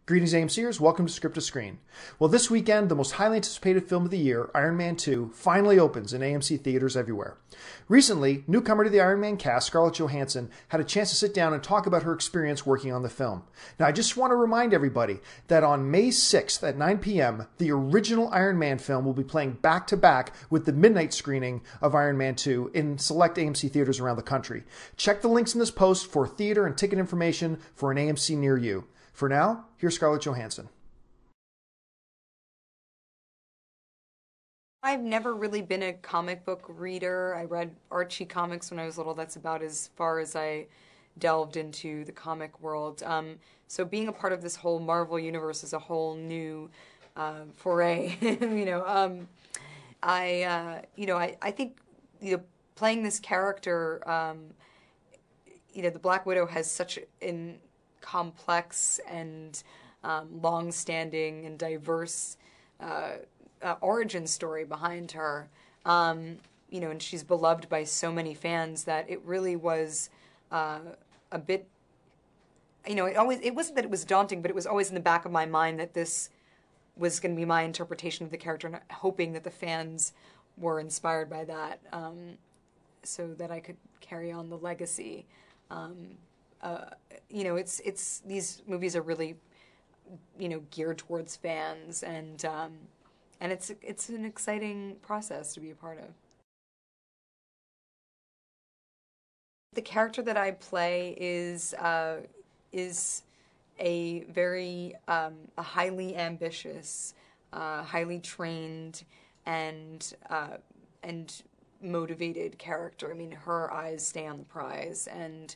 Greetings AMCers, welcome to Script to Screen. Well, this weekend, the most highly anticipated film of the year, Iron Man 2, finally opens in AMC theaters everywhere. Recently, newcomer to the Iron Man cast, Scarlett Johansson, had a chance to sit down and talk about her experience working on the film. Now, I just want to remind everybody that on May 6th at 9 p.m., the original Iron Man film will be playing back-to-back with the midnight screening of Iron Man 2 in select AMC theaters around the country. Check the links in this post for theater and ticket information for an AMC near you. For now, here's Scarlett Johansson. I've never really been a comic book reader. I read Archie comics when I was little. That's about as far as I delved into the comic world. So being a part of this whole Marvel universe is a whole new foray. I think playing this character, the Black Widow has such an complex and long-standing and diverse origin story behind her, and she's beloved by so many fans that it really was a bit, it wasn't that it was daunting, but it was always in the back of my mind that this was going to be my interpretation of the character, and hoping that the fans were inspired by that, so that I could carry on the legacy. These movies are really, geared towards fans, and it's an exciting process to be a part of. The character that I play is a very a highly ambitious, highly trained, and motivated character. I mean, her eyes stay on the prize, and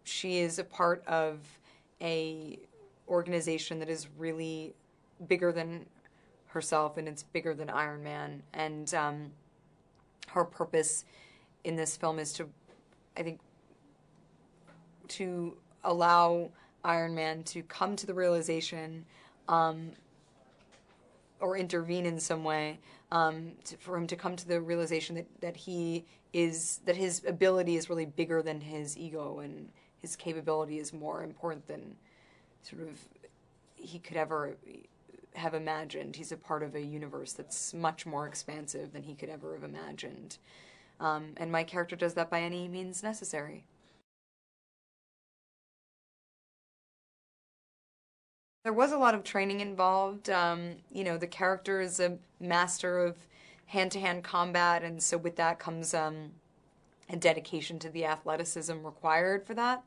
she is a part of a organization that is really bigger than herself, and it's bigger than Iron Man. And her purpose in this film is to, I think, to allow Iron Man to come to the realization, or intervene in some way, for him to come to the realization that his ability is really bigger than his ego, and his capability is more important than sort of he could ever have imagined. He's a part of a universe that's much more expansive than he could ever have imagined. And my character does that by any means necessary. There was a lot of training involved. The character is a master of hand-to-hand combat, and so with that comes a dedication to the athleticism required for that,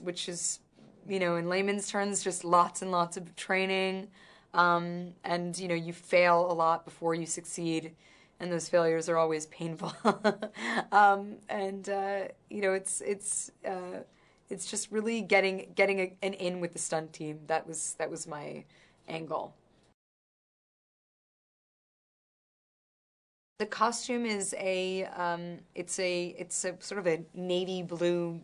which is, in layman's terms, just lots and lots of training. And, you fail a lot before you succeed, and those failures are always painful. It's just really getting an in with the stunt team. That was my angle. The costume is it's a sort of a navy blue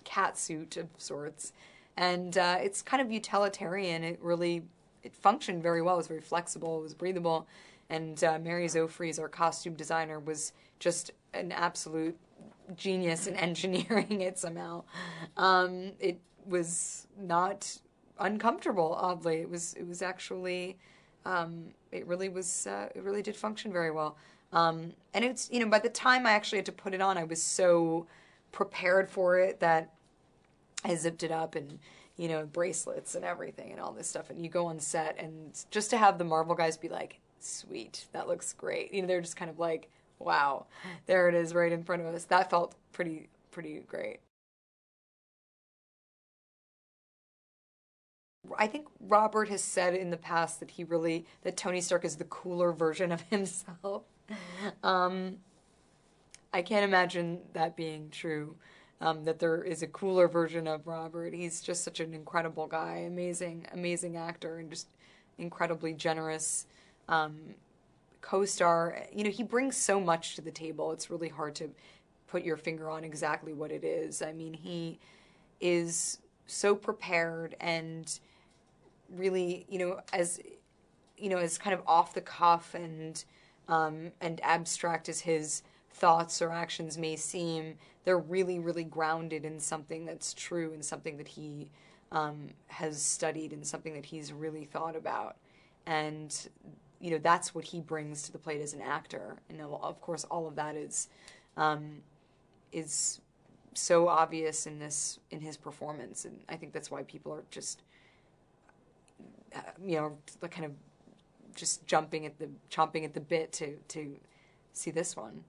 catsuit of sorts, and it's kind of utilitarian. It functioned very well. It was very flexible. It was breathable, and Mary Zofries, our costume designer, was just an absolute genius in engineering it somehow. It was not uncomfortable, oddly. It was actually, it really did function very well. And it's, by the time I actually had to put it on, I was so prepared for it that I zipped it up, and, bracelets and everything and all this stuff. And you go on set, and just to have the Marvel guys be like, sweet, that looks great. They're just kind of like, wow, there it is right in front of us. That felt pretty great. I think Robert has said in the past that Tony Stark is the cooler version of himself. I can't imagine that being true, that there is a cooler version of Robert. He's just such an incredible guy, amazing actor, and just incredibly generous co-star. He brings so much to the table. It's really hard to put your finger on exactly what it is. I mean, he is so prepared, and really, as kind of off the cuff and abstract as his thoughts or actions may seem, they're really, really grounded in something that's true, and something that he has studied and something that he's really thought about. And, that's what he brings to the plate as an actor. And of course, all of that is so obvious in his performance. And I think that's why people are just, kind of just chomping at the bit to see this one.